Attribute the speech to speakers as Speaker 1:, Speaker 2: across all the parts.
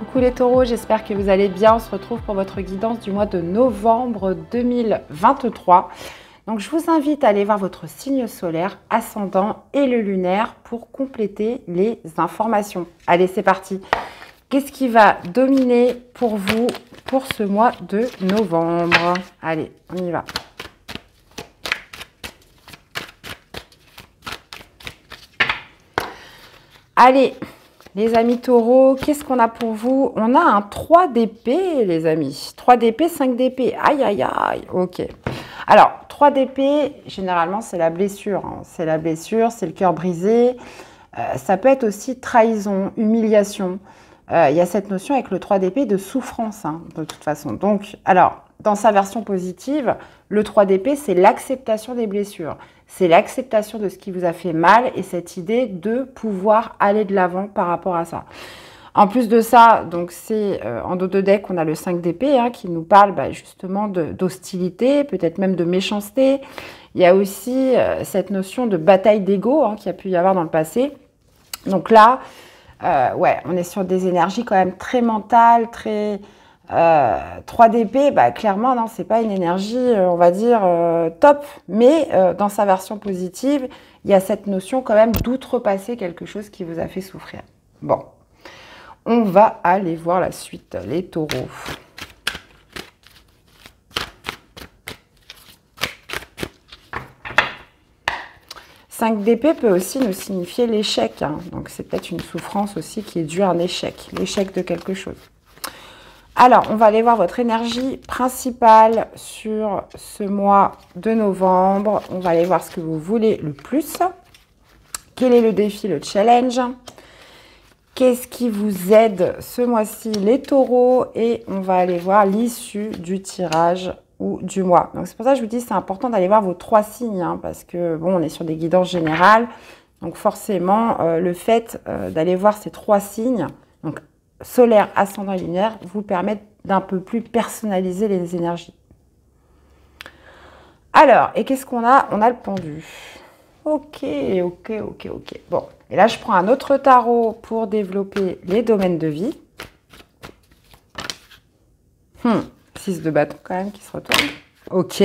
Speaker 1: Coucou les taureaux, j'espère que vous allez bien. On se retrouve pour votre guidance du mois de novembre 2023. Donc je vous invite à aller voir votre signe solaire, ascendant et le lunaire pour compléter les informations. Allez, c'est parti. Qu'est-ce qui va dominer pour vous pour ce mois de novembre? Allez, on y va. Allez, les amis taureaux, qu'est-ce qu'on a pour vous? On a un 3 d'épée, les amis. 3 d'épée, 5 d'épée. Aïe, aïe, aïe. Ok. Alors, 3 d'épée, généralement, c'est la blessure. Hein. C'est la blessure, c'est le cœur brisé. Ça peut être aussi trahison, humiliation. Il y a cette notion avec le 3 d'épée de souffrance, hein, de toute façon. Donc, alors, dans sa version positive, le 3 d'épée, c'est l'acceptation des blessures. C'est l'acceptation de ce qui vous a fait mal et cette idée de pouvoir aller de l'avant par rapport à ça. En plus de ça, donc c'est en dos de deck, on a le 5 d'épée hein, qui nous parle justement d'hostilité, peut-être même de méchanceté. Il y a aussi cette notion de bataille d'ego hein, qu'il y a pu y avoir dans le passé. Donc là, ouais, on est sur des énergies quand même très mentales, très... 3 d'épée, clairement, non, c'est pas une énergie, on va dire, top, mais dans sa version positive, il y a cette notion quand même d'outrepasser quelque chose qui vous a fait souffrir. Bon, on va aller voir la suite, les taureaux. Cinq d'épée peut aussi nous signifier l'échec, hein. Donc c'est peut-être une souffrance aussi qui est due à un échec, l'échec de quelque chose. Alors, on va aller voir votre énergie principale sur ce mois de novembre. On va aller voir ce que vous voulez le plus. Quel est le défi, le challenge? Qu'est-ce qui vous aide ce mois-ci, les taureaux? Et on va aller voir l'issue du tirage ou du mois. Donc, c'est pour ça que je vous dis c'est important d'aller voir vos 3 signes. Hein, parce que, bon, on est sur des guidances générales. Donc, forcément, le fait d'aller voir ces 3 signes... Donc, solaire, ascendant et lunaire vous permettent d'un peu plus personnaliser les énergies. Alors, et qu'est-ce qu'on a? On a le pendu. Ok. Bon, et là, je prends un autre tarot pour développer les domaines de vie. 6 de bâton quand même qui se retourne. Ok.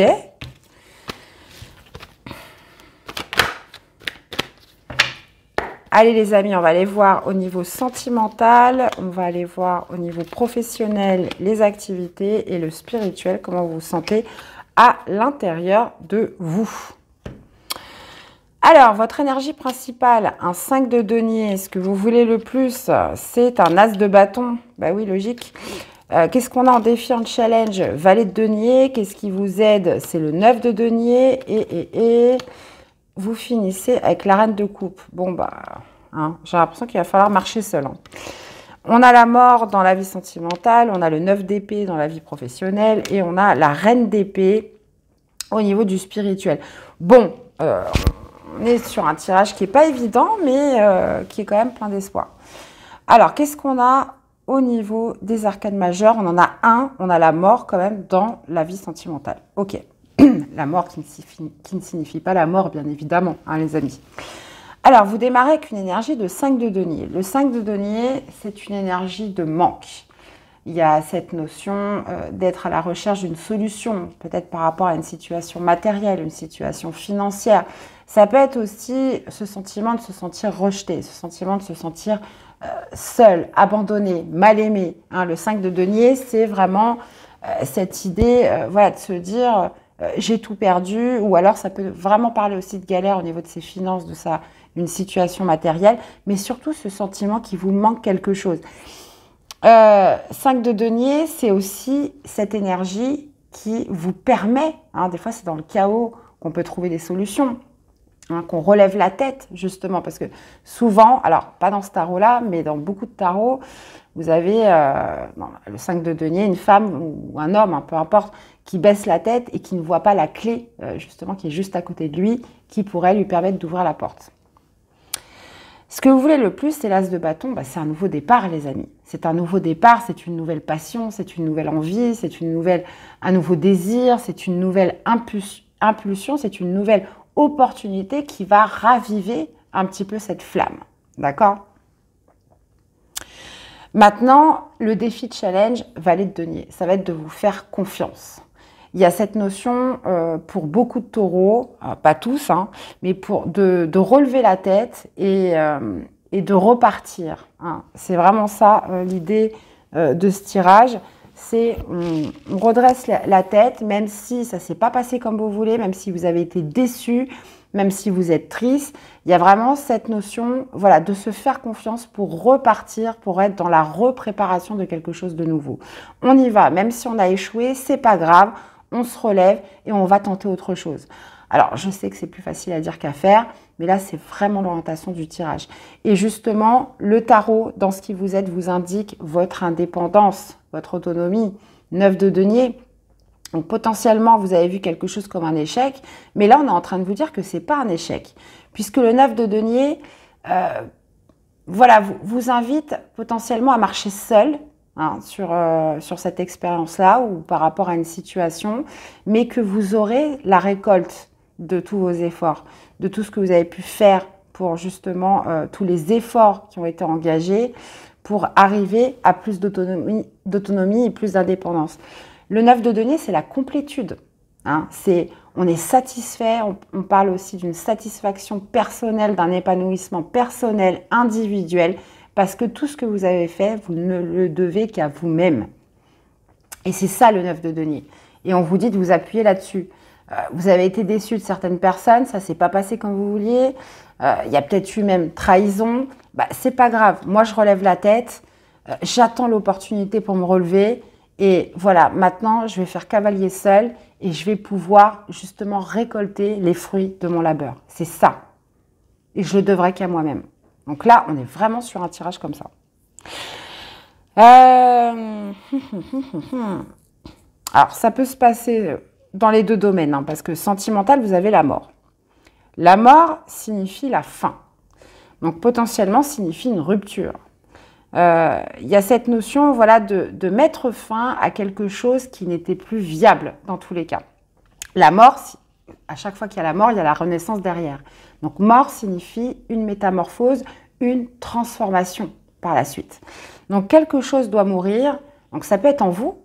Speaker 1: Allez les amis, on va aller voir au niveau sentimental, on va aller voir au niveau professionnel les activités et le spirituel, comment vous vous sentez à l'intérieur de vous. Alors, votre énergie principale, un 5 de denier, ce que vous voulez le plus, c'est un as de bâton. Bah oui, logique. Qu'est-ce qu'on a en défi, en challenge? Valet de denier, qu'est-ce qui vous aide? C'est le 9 de denier et vous finissez avec la reine de coupe. Bon, hein, j'ai l'impression qu'il va falloir marcher seul. Hein. On a la mort dans la vie sentimentale, on a le 9 d'épée dans la vie professionnelle et on a la reine d'épée au niveau du spirituel. Bon, on est sur un tirage qui n'est pas évident, mais qui est quand même plein d'espoir. Alors, qu'est-ce qu'on a au niveau des arcanes majeures? On en a un, on a la mort quand même dans la vie sentimentale. Ok. La mort qui ne signifie pas la mort, bien évidemment, hein, les amis. Alors, vous démarrez avec une énergie de 5 de denier. Le 5 de denier, c'est une énergie de manque. Il y a cette notion d'être à la recherche d'une solution, peut-être par rapport à une situation matérielle, une situation financière. Ça peut être aussi ce sentiment de se sentir rejeté, ce sentiment de se sentir seul, abandonné, mal aimé. Hein, le 5 de denier, c'est vraiment cette idée voilà, de se dire... j'ai tout perdu, ou alors ça peut vraiment parler aussi de galère au niveau de ses finances, d'une situation matérielle, mais surtout ce sentiment qu'il vous manque quelque chose. 5 de denier, c'est aussi cette énergie qui vous permet, hein, des fois c'est dans le chaos qu'on peut trouver des solutions, hein, qu'on relève la tête justement, parce que souvent, alors pas dans ce tarot-là, mais dans beaucoup de tarots, vous avez le 5 de denier, une femme ou un homme, hein, peu importe, qui baisse la tête et qui ne voit pas la clé, justement, qui est juste à côté de lui, qui pourrait lui permettre d'ouvrir la porte. Ce que vous voulez le plus, c'est l'as de bâton, c'est un nouveau départ, les amis. C'est un nouveau départ, c'est une nouvelle passion, c'est une nouvelle envie, c'est un nouveau désir, c'est une nouvelle impulsion, c'est une nouvelle opportunité qui va raviver un petit peu cette flamme. D'accord ? Maintenant, le défi de challenge, valet de denier, ça va être de vous faire confiance. Il y a cette notion pour beaucoup de taureaux, pas tous, hein, mais de relever la tête et de repartir. Hein. C'est vraiment ça l'idée de ce tirage. C'est on redresse la tête, même si ça ne s'est pas passé comme vous voulez, même si vous avez été déçu, même si vous êtes triste. Il y a vraiment cette notion voilà, de se faire confiance pour repartir, pour être dans la repréparation de quelque chose de nouveau. On y va, même si on a échoué, c'est pas grave, on se relève et on va tenter autre chose. Alors, je sais que c'est plus facile à dire qu'à faire, mais là, c'est vraiment l'orientation du tirage. Et justement, le tarot, dans ce qui vous êtes, vous indique votre indépendance, votre autonomie. 9 de denier. Donc, potentiellement, vous avez vu quelque chose comme un échec, mais là, on est en train de vous dire que ce n'est pas un échec, puisque le 9 de denier, voilà, vous invite potentiellement à marcher seul, hein, sur cette expérience-là ou par rapport à une situation, mais que vous aurez la récolte de tous vos efforts, de tout ce que vous avez pu faire pour justement tous les efforts qui ont été engagés pour arriver à plus d'autonomie et plus d'indépendance. Le 9 de denier, c'est la complétude. Hein, on est satisfait, on parle aussi d'une satisfaction personnelle, d'un épanouissement personnel, individuel, parce que tout ce que vous avez fait, vous ne le devez qu'à vous-même. Et c'est ça le 9 de denier. Et on vous dit de vous appuyer là-dessus. Vous avez été déçu de certaines personnes, ça ne s'est pas passé comme vous vouliez. Il y a peut-être eu même trahison. Bah, c'est pas grave, moi je relève la tête, j'attends l'opportunité pour me relever. Et voilà, maintenant je vais faire cavalier seul et je vais pouvoir justement récolter les fruits de mon labeur. C'est ça. Et je le devrai qu'à moi-même. Donc là, on est vraiment sur un tirage comme ça. Alors, ça peut se passer dans les deux domaines, hein, parce que sentimental, vous avez la mort. La mort signifie la fin. Donc, potentiellement, signifie une rupture. Il y a cette notion voilà, de mettre fin à quelque chose qui n'était plus viable dans tous les cas. La mort, à chaque fois qu'il y a la mort, il y a la renaissance derrière. Donc, mort signifie une métamorphose, une transformation par la suite. Donc, quelque chose doit mourir. Donc, ça peut être en vous.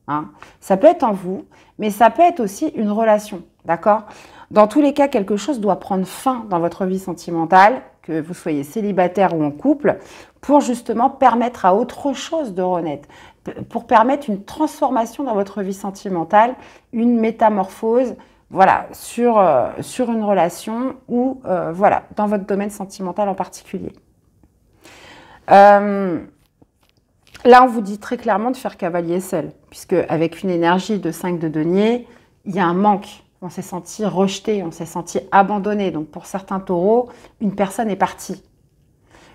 Speaker 1: Hein, ça peut être en vous, mais ça peut être aussi une relation. D'accord ? Dans tous les cas, quelque chose doit prendre fin dans votre vie sentimentale, que vous soyez célibataire ou en couple, pour justement permettre à autre chose de renaître, pour permettre une transformation dans votre vie sentimentale, une métamorphose, voilà, sur une relation ou voilà, dans votre domaine sentimental en particulier. Là, on vous dit très clairement de faire cavalier seul, puisque avec une énergie de 5 de denier, il y a un manque. On s'est senti rejeté, on s'est senti abandonné. Donc, pour certains taureaux, une personne est partie.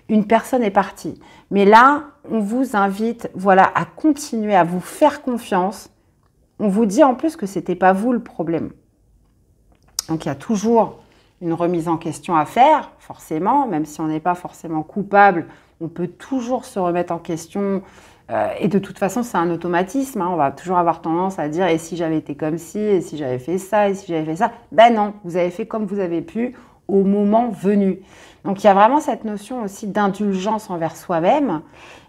Speaker 1: Une personne est partie. Mais là, on vous invite voilà, à continuer, à vous faire confiance. On vous dit en plus que ce n'était pas vous le problème. Donc, il y a toujours une remise en question à faire, forcément, même si on n'est pas forcément coupable, on peut toujours se remettre en question. Et de toute façon, c'est un automatisme. Hein, on va toujours avoir tendance à dire « et si j'avais été comme ci, et si j'avais fait ça, et si j'avais fait ça ?» Ben non, vous avez fait comme vous avez pu au moment venu. Donc, il y a vraiment cette notion aussi d'indulgence envers soi-même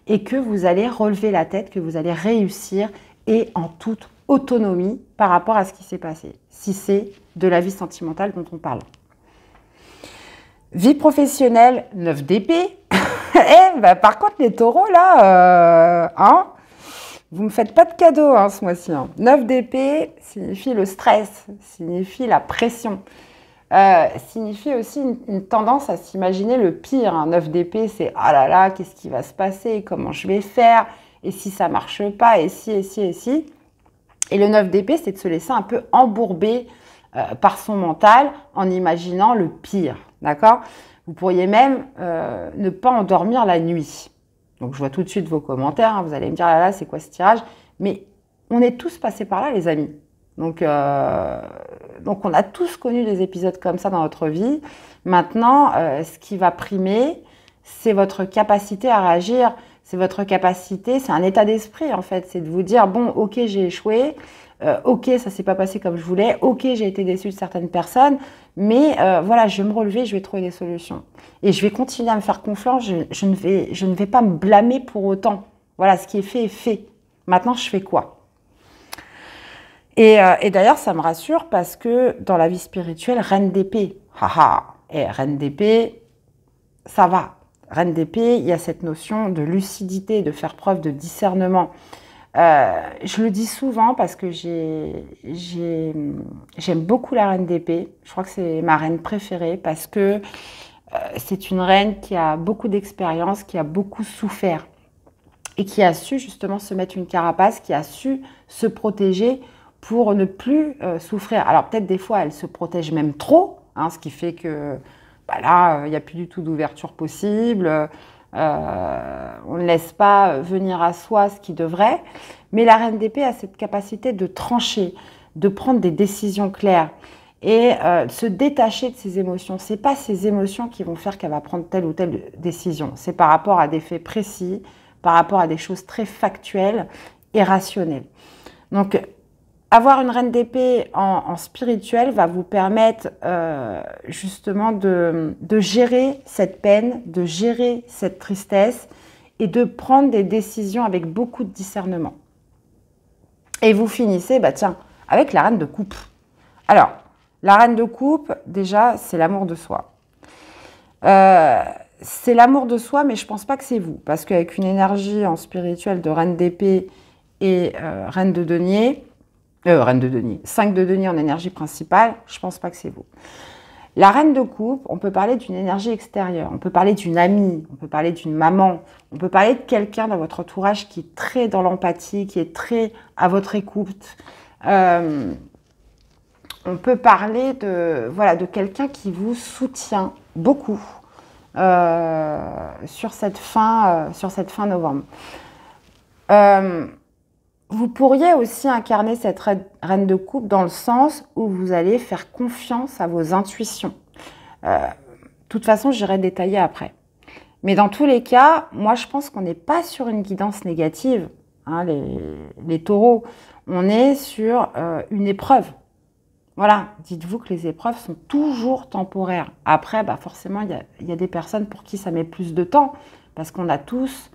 Speaker 1: et que vous allez relever la tête, que vous allez réussir et en toute autonomie par rapport à ce qui s'est passé, si c'est de la vie sentimentale dont on parle. Vie professionnelle, 9 d'épée. Eh, bah, par contre, les taureaux, là, hein, vous ne me faites pas de cadeaux hein, ce mois-ci. Hein. 9 d'épée signifie le stress, signifie la pression, signifie aussi une tendance à s'imaginer le pire. Hein. 9 d'épée, c'est « ah là là, qu'est-ce qui va se passer? Comment je vais faire? Et si ça ne marche pas? Et si, et si, et si ?» Et le 9 d'épée, c'est de se laisser un peu embourber par son mental en imaginant le pire. D'accord ? Vous pourriez même ne pas endormir la nuit. Donc, je vois tout de suite vos commentaires. Hein, vous allez me dire, là, c'est quoi ce tirage? Mais on est tous passés par là, les amis. Donc, on a tous connu des épisodes comme ça dans notre vie. Maintenant, ce qui va primer, c'est votre capacité à réagir. C'est votre capacité, c'est un état d'esprit, en fait. C'est de vous dire, bon, ok, j'ai échoué. Ok, ça ne s'est pas passé comme je voulais. Ok, j'ai été déçue de certaines personnes. Mais voilà, je vais me relever, je vais trouver des solutions. Et je vais continuer à me faire confiance. Je ne vais pas me blâmer pour autant. Voilà, ce qui est fait est fait. Maintenant, je fais quoi? Et d'ailleurs, ça me rassure parce que dans la vie spirituelle, reine d'épée, haha, et reine d'épée, ça va. Reine d'épée, il y a cette notion de lucidité, de faire preuve de discernement. Je le dis souvent parce que j'aime beaucoup la reine d'épée. Je crois que c'est ma reine préférée parce que c'est une reine qui a beaucoup d'expérience, qui a beaucoup souffert et qui a su justement se mettre une carapace, qui a su se protéger pour ne plus souffrir. Alors peut-être des fois, elle se protège même trop, hein, ce qui fait que bah là, il n'y a plus du tout d'ouverture possible. On ne laisse pas venir à soi ce qui devrait. Mais la reine d'épée a cette capacité de trancher, de prendre des décisions claires et de se détacher de ses émotions. Ce n'est pas ses émotions qui vont faire qu'elle va prendre telle ou telle décision. C'est par rapport à des faits précis, par rapport à des choses très factuelles et rationnelles. Donc, avoir une reine d'épée en spirituel va vous permettre justement de gérer cette peine, de gérer cette tristesse et de prendre des décisions avec beaucoup de discernement. Et vous finissez, bah tiens, avec la reine de coupe. Alors, la reine de coupe, déjà, c'est l'amour de soi. C'est l'amour de soi, mais je ne pense pas que c'est vous. Parce qu'avec une énergie en spirituel de reine d'épée et reine de denier, 5 de denier en énergie principale, je ne pense pas que c'est vous. La reine de coupe, on peut parler d'une énergie extérieure, on peut parler d'une amie, on peut parler d'une maman, on peut parler de quelqu'un dans votre entourage qui est très dans l'empathie, qui est très à votre écoute. On peut parler de quelqu'un qui vous soutient beaucoup sur cette fin novembre. Vous pourriez aussi incarner cette reine de coupe dans le sens où vous allez faire confiance à vos intuitions. De toute façon, j'irai détailler après. Mais dans tous les cas, moi, je pense qu'on n'est pas sur une guidance négative, hein, les taureaux. On est sur une épreuve. Voilà, dites-vous que les épreuves sont toujours temporaires. Après, bah forcément, il y a des personnes pour qui ça met plus de temps parce qu'on a tous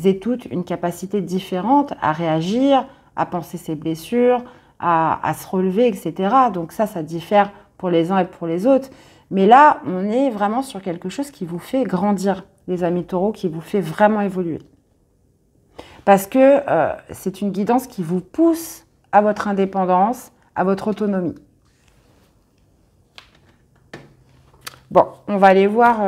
Speaker 1: et toutes une capacité différente à réagir, à penser ses blessures, à se relever, etc. Donc ça diffère pour les uns et pour les autres. Mais là, on est vraiment sur quelque chose qui vous fait grandir, les amis taureaux, qui vous fait vraiment évoluer. Parce que c'est une guidance qui vous pousse à votre indépendance, à votre autonomie. Bon, on va aller voir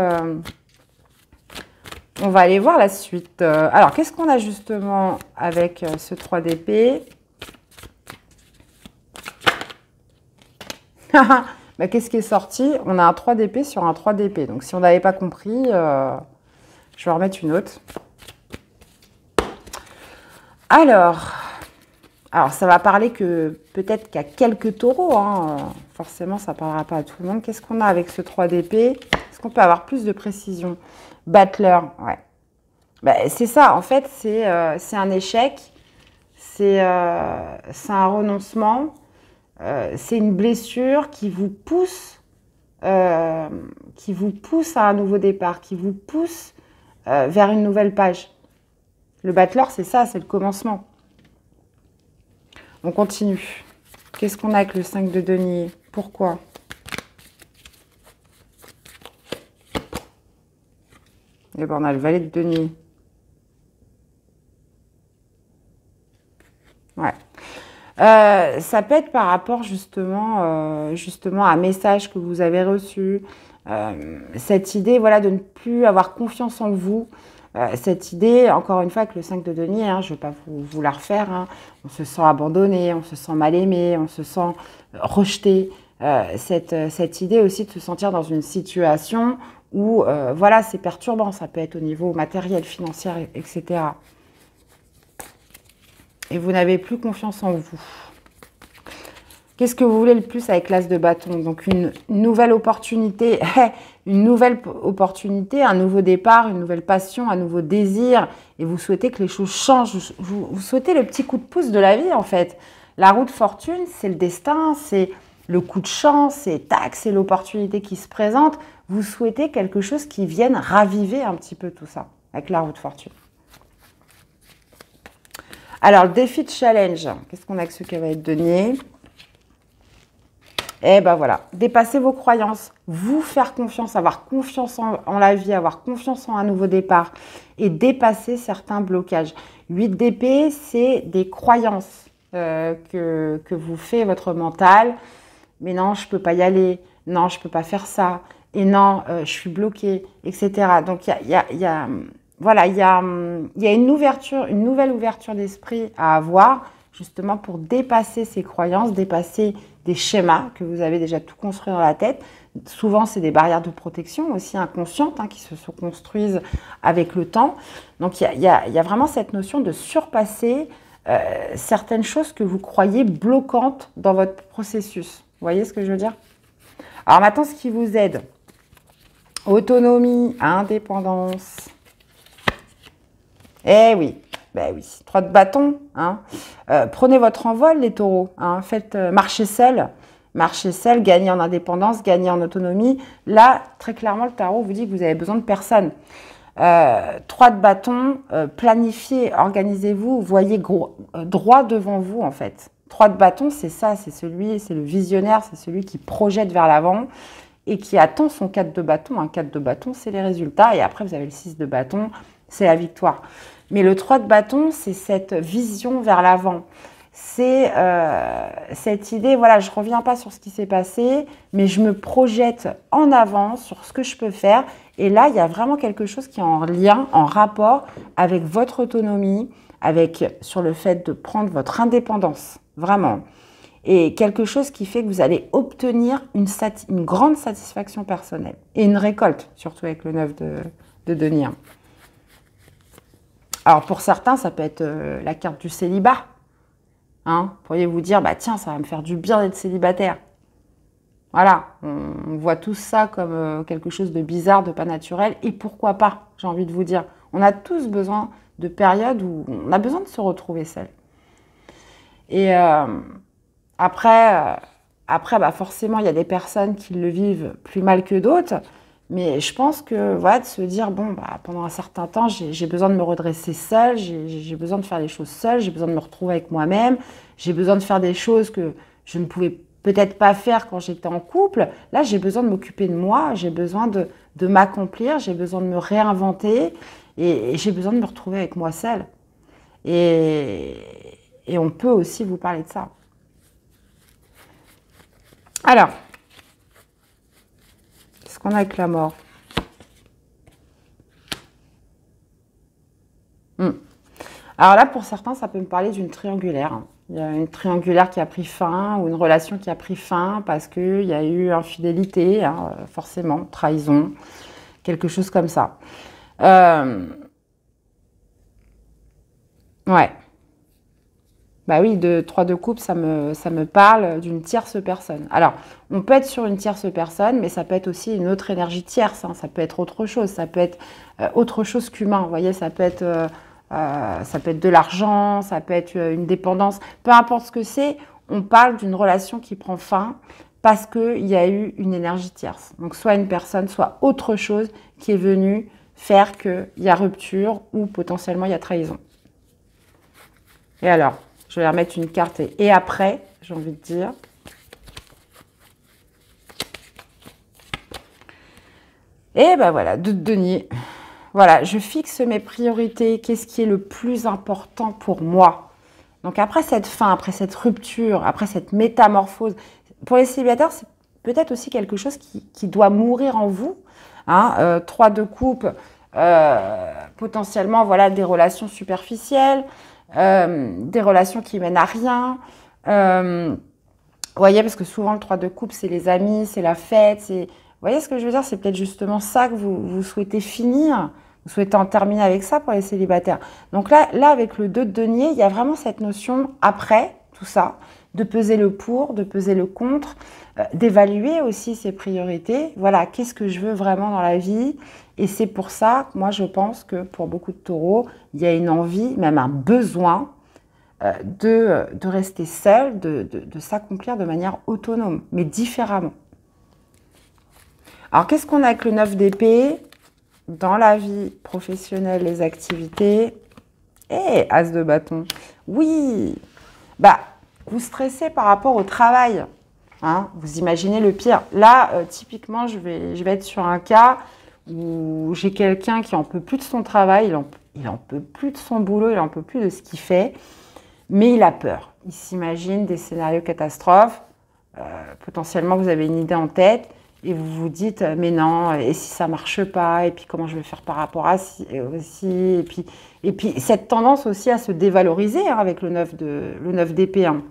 Speaker 1: la suite. Alors, qu'est-ce qu'on a justement avec ce 3 d'épée? Bah, qu'est-ce qui est sorti? On a un 3 d'épée sur un 3 d'épée. Donc, si on n'avait pas compris, je vais remettre une autre. Alors, ça va parler que peut-être qu'à quelques taureaux. Hein, forcément, ça ne parlera pas à tout le monde. Qu'est-ce qu'on a avec ce 3 d'épée? Est-ce qu'on peut avoir plus de précision? Battler, ouais. Bah, c'est ça, en fait, c'est un échec, c'est un renoncement, c'est une blessure qui vous pousse à un nouveau départ, qui vous pousse vers une nouvelle page. Le battler, c'est ça, c'est le commencement. On continue. Qu'est-ce qu'on a avec le 5 de denier? Pourquoi? Et ben, on a le valet de denier. Ouais. Ça peut être par rapport justement à un message que vous avez reçu. Cette idée, voilà, de ne plus avoir confiance en vous. Cette idée, encore une fois, avec le 5 de denier, hein, je ne vais pas vous la refaire. Hein, on se sent abandonné, on se sent mal aimé, on se sent rejeté. Cette idée aussi de se sentir dans une situation où, voilà, c'est perturbant. Ça peut être au niveau matériel, financier, etc. Et vous n'avez plus confiance en vous. Qu'est-ce que vous voulez le plus avec l'as de bâton? Donc une nouvelle opportunité, un nouveau départ, une nouvelle passion, un nouveau désir. Et vous souhaitez que les choses changent. Vous souhaitez le petit coup de pouce de la vie, en fait. La roue de fortune, c'est le destin, c'est le coup de chance, c'est l'opportunité qui se présente. Vous souhaitez quelque chose qui vienne raviver un petit peu tout ça, avec la roue de fortune. Alors, le défi de challenge, qu'est-ce qu'on a avec ce cavalier de denier? Eh ben voilà, dépasser vos croyances, vous faire confiance, avoir confiance en la vie, avoir confiance en un nouveau départ et dépasser certains blocages. 8 d'épée, c'est des croyances que vous fait votre mental. Mais non, je ne peux pas y aller. Non, je ne peux pas faire ça. Et non, je suis bloquée, etc. Donc, voilà, il y a une ouverture, une nouvelle ouverture d'esprit à avoir, justement pour dépasser ces croyances, dépasser des schémas que vous avez déjà tout construit dans la tête. Souvent, c'est des barrières de protection aussi inconscientes qui se sont construites avec le temps. Donc, il y a vraiment cette notion de surpasser certaines choses que vous croyez bloquantes dans votre processus. Vous voyez ce que je veux dire? Alors maintenant, ce qui vous aide, autonomie, indépendance. Eh oui, ben oui, 3 de bâton. Prenez votre envol, les taureaux. Faites marcher seul. Marcher seul, gagner en indépendance, gagner en autonomie. Là, très clairement, le tarot vous dit que vous avez besoin de personne. 3 de bâton, planifiez, organisez-vous, voyez droit devant vous en fait. 3 de bâton, c'est ça, c'est le visionnaire, c'est celui qui projette vers l'avant et qui attend son 4 de bâton. Un 4 de bâton, c'est les résultats et après vous avez le 6 de bâton, c'est la victoire. Mais le 3 de bâton, c'est cette vision vers l'avant. C'est cette idée, voilà, je ne reviens pas sur ce qui s'est passé, mais je me projette en avant sur ce que je peux faire. Et là, il y a vraiment quelque chose qui est en lien, en rapport avec votre autonomie, sur le fait de prendre votre indépendance, vraiment. Et quelque chose qui fait que vous allez obtenir une grande satisfaction personnelle. Et une récolte, surtout avec le 9 de denier. Alors, pour certains, ça peut être la carte du célibat. Vous pourriez vous dire, bah tiens, ça va me faire du bien d'être célibataire. Voilà, on voit tout ça comme quelque chose de bizarre, de pas naturel. Et pourquoi pas, j'ai envie de vous dire. On a tous besoin de périodes où on a besoin de se retrouver seul. Et après, bah forcément, il y a des personnes qui le vivent plus mal que d'autres. Mais je pense que voilà, de se dire, bon, bah, pendant un certain temps, j'ai besoin de me redresser seule, j'ai besoin de faire les choses seule, j'ai besoin de me retrouver avec moi-même, j'ai besoin de faire des choses que je ne pouvais peut-être pas faire quand j'étais en couple. Là, j'ai besoin de m'occuper de moi, j'ai besoin de m'accomplir, j'ai besoin de me réinventer et j'ai besoin de me retrouver avec moi seule. Et on peut aussi vous parler de ça. Alors, qu'est-ce qu'on a avec la mort? Alors là, pour certains, ça peut me parler d'une triangulaire. Il y a une triangulaire qui a pris fin ou une relation qui a pris fin parce qu'il y a eu infidélité, forcément, trahison, quelque chose comme ça. Ouais. Bah oui, 3 de coupe, ça me parle d'une tierce personne. Alors, on peut être sur une tierce personne, mais ça peut être aussi une autre énergie tierce. Ça peut être autre chose. Ça peut être autre chose qu'humain. Vous voyez, ça peut être de l'argent, ça peut être une dépendance. Peu importe ce que c'est, on parle d'une relation qui prend fin parce qu'il y a eu une énergie tierce. Donc, soit une personne, soit autre chose qui est venue faire qu'il y a rupture ou potentiellement il y a trahison. Et alors, je vais remettre une carte et après, j'ai envie de dire. Et ben voilà, 2 de denier. Voilà, je fixe mes priorités. Qu'est-ce qui est le plus important pour moi? Donc après cette fin, après cette rupture, après cette métamorphose, pour les célibataires, c'est peut-être aussi quelque chose qui doit mourir en vous. 3 de coupe, potentiellement, voilà, des relations superficielles. Des relations qui mènent à rien. Vous voyez, parce que souvent le 3 de coupe, c'est les amis, c'est la fête. Vous voyez ce que je veux dire? C'est peut-être justement ça que vous souhaitez finir. Vous souhaitez en terminer avec ça pour les célibataires. Donc là avec le 2 de denier, il y a vraiment cette notion, après tout ça, de peser le pour, de peser le contre, d'évaluer aussi ses priorités. Voilà, qu'est-ce que je veux vraiment dans la vie? Et c'est pour ça que moi, je pense que pour beaucoup de taureaux, il y a une envie, même un besoin de rester seul, de s'accomplir de manière autonome, mais différemment. Alors, qu'est-ce qu'on a avec le 9 d'épée? Dans la vie professionnelle, les activités, Eh, as de bâton. Oui. Bah, vous stressez par rapport au travail. Hein, vous imaginez le pire. Là, typiquement, je vais être sur un cas où j'ai quelqu'un qui en peut plus de son travail, il en peut plus de son boulot, il en peut plus de ce qu'il fait, mais il a peur. Il s'imagine des scénarios catastrophes. Potentiellement, vous avez une idée en tête et vous vous dites, mais non, et si ça marche pas, et puis comment je vais faire par rapport à aussi, et puis cette tendance aussi à se dévaloriser hein, avec le 9 d'épée. Hein.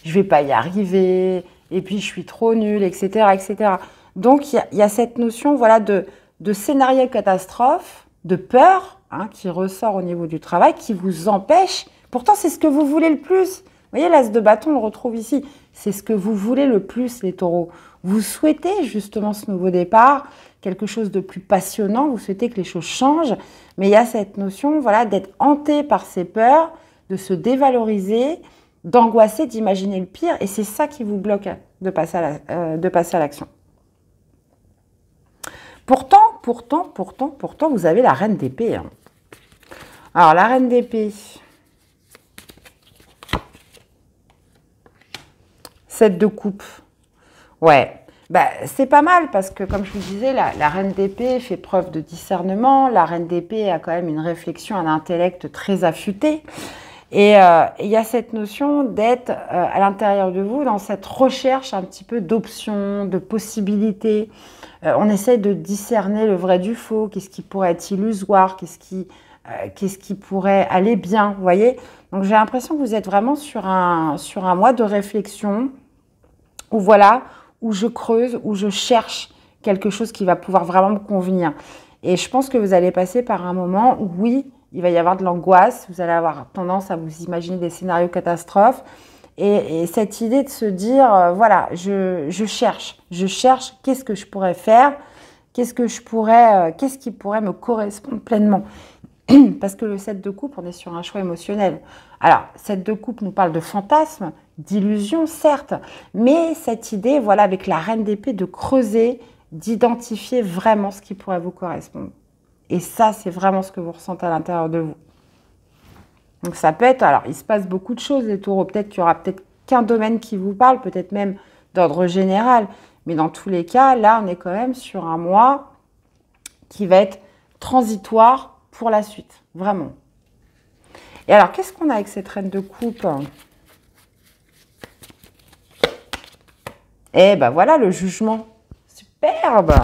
Speaker 1: Je vais pas y arriver, et puis je suis trop nulle, etc., etc. Donc, il y a cette notion voilà, de scénario catastrophe, de peur, hein, qui ressort au niveau du travail, qui vous empêche. Pourtant, c'est ce que vous voulez le plus. Vous voyez, l'as de bâton, on le retrouve ici. C'est ce que vous voulez le plus, les taureaux. Vous souhaitez justement ce nouveau départ, quelque chose de plus passionnant, vous souhaitez que les choses changent, mais il y a cette notion voilà, d'être hanté par ces peurs, de se dévaloriser, d'angoisser, d'imaginer le pire, et c'est ça qui vous bloque de passer à l'action. Pourtant, vous avez la reine d'épée. Hein. Alors, la reine d'épée, 7 de coupe. Ouais, bah, c'est pas mal parce que, comme je vous disais, la reine d'épée fait preuve de discernement. La reine d'épée a quand même une réflexion, un intellect très affûté. Et il y a cette notion d'être à l'intérieur de vous dans cette recherche un petit peu d'options, de possibilités. On essaie de discerner le vrai du faux, qu'est-ce qui pourrait être illusoire, qu'est-ce qui pourrait aller bien, vous voyez. Donc j'ai l'impression que vous êtes vraiment sur un mois de réflexion où voilà, où je creuse, où je cherche quelque chose qui va pouvoir vraiment me convenir. Et je pense que vous allez passer par un moment où oui, il va y avoir de l'angoisse, vous allez avoir tendance à vous imaginer des scénarios catastrophes. Et cette idée de se dire, voilà, je cherche qu'est-ce que je pourrais faire, qu'est-ce qui pourrait me correspondre pleinement. Parce que le 7 de coupe, on est sur un choix émotionnel. Alors, 7 de coupe nous parle de fantasmes, d'illusions, certes, mais cette idée, voilà, avec la reine d'épée, de creuser, d'identifier vraiment ce qui pourrait vous correspondre. Et ça, c'est vraiment ce que vous ressentez à l'intérieur de vous. Donc ça peut être, alors il se passe beaucoup de choses les taureaux, peut-être qu'il y aura peut-être qu'un domaine qui vous parle, peut-être même d'ordre général, mais dans tous les cas, là on est quand même sur un mois qui va être transitoire pour la suite, vraiment. Et alors qu'est-ce qu'on a avec cette reine de coupe? Eh ben voilà le jugement, superbe.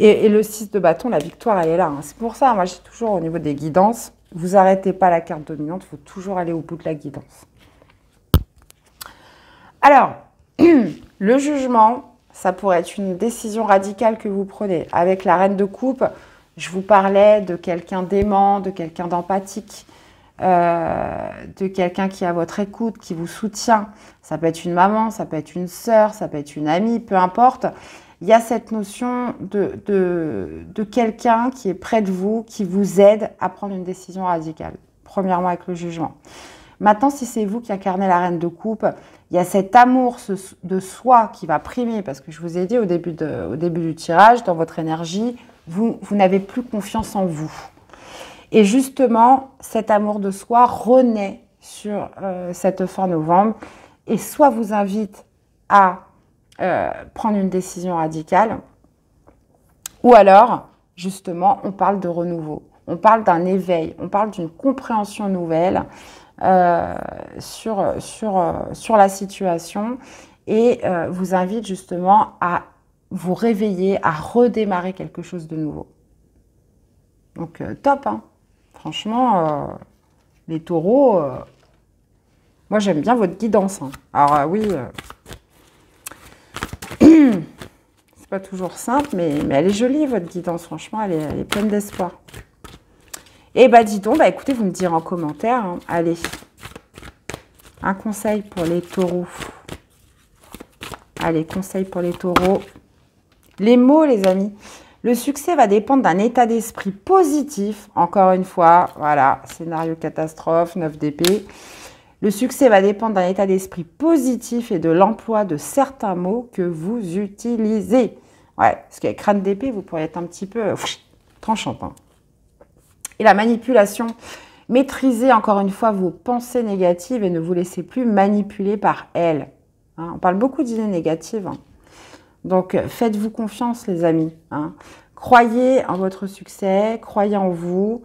Speaker 1: Et le 6 de bâton, la victoire, elle est là. Hein. C'est pour ça, moi, j'ai toujours au niveau des guidances, vous n'arrêtez pas la carte dominante, il faut toujours aller au bout de la guidance. Alors, le jugement, ça pourrait être une décision radicale que vous prenez. Avec la reine de coupe, je vous parlais de quelqu'un d'aimant, de quelqu'un d'empathique, de quelqu'un qui est à votre écoute, qui vous soutient. Ça peut être une maman, ça peut être une sœur, ça peut être une amie, peu importe. Il y a cette notion de quelqu'un qui est près de vous, qui vous aide à prendre une décision radicale. Premièrement, avec le jugement. Maintenant, si c'est vous qui incarnez la reine de coupe, il y a cet amour de soi qui va primer, parce que je vous ai dit au début du tirage, dans votre énergie, vous n'avez plus confiance en vous. Et justement, cet amour de soi renaît sur cette fin novembre et soit vous invite à prendre une décision radicale, ou alors, justement, on parle de renouveau, on parle d'un éveil, on parle d'une compréhension nouvelle sur la situation et vous invite justement à vous réveiller, à redémarrer quelque chose de nouveau. Donc, top, hein. Franchement, les taureaux, moi j'aime bien votre guidance. Hein. Alors oui, c'est pas toujours simple, mais elle est jolie votre guidance. Franchement, elle est pleine d'espoir. Et bah dis donc, bah écoutez, vous me direz en commentaire. Hein. Allez, un conseil pour les taureaux. Allez, conseil pour les taureaux. Les mots, les amis. Le succès va dépendre d'un état d'esprit positif. Encore une fois, voilà, scénario catastrophe, 9 d'épée. Le succès va dépendre d'un état d'esprit positif et de l'emploi de certains mots que vous utilisez. Ouais, parce qu'avec crâne d'épée, vous pourriez être un petit peu tranchante. Hein. Et la manipulation, maîtrisez encore une fois vos pensées négatives et ne vous laissez plus manipuler par elles. Hein, on parle beaucoup d'idées négatives. Hein. Donc, faites-vous confiance, les amis. Hein. Croyez en votre succès, croyez en vous.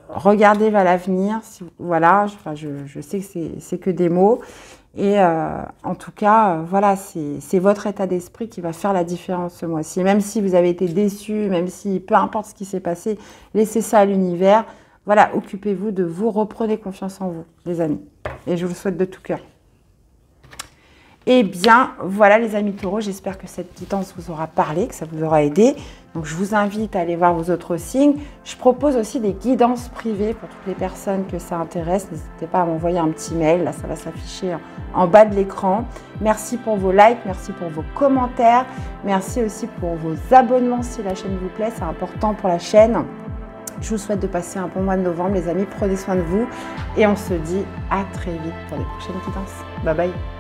Speaker 1: Regardez vers l'avenir. Si, voilà, je sais que c'est que des mots. Et en tout cas, voilà, c'est votre état d'esprit qui va faire la différence ce mois-ci. Même si vous avez été déçu, même si peu importe ce qui s'est passé, laissez ça à l'univers. Voilà, occupez-vous de vous, reprenez confiance en vous, les amis. Et je vous le souhaite de tout cœur. Eh bien, voilà les amis taureaux, j'espère que cette guidance vous aura parlé, que ça vous aura aidé. Donc, je vous invite à aller voir vos autres signes. Je propose aussi des guidances privées pour toutes les personnes que ça intéresse. N'hésitez pas à m'envoyer un petit mail, là ça va s'afficher en bas de l'écran. Merci pour vos likes, merci pour vos commentaires. Merci aussi pour vos abonnements si la chaîne vous plaît, c'est important pour la chaîne. Je vous souhaite de passer un bon mois de novembre les amis, prenez soin de vous. Et on se dit à très vite pour les prochaines guidances. Bye bye.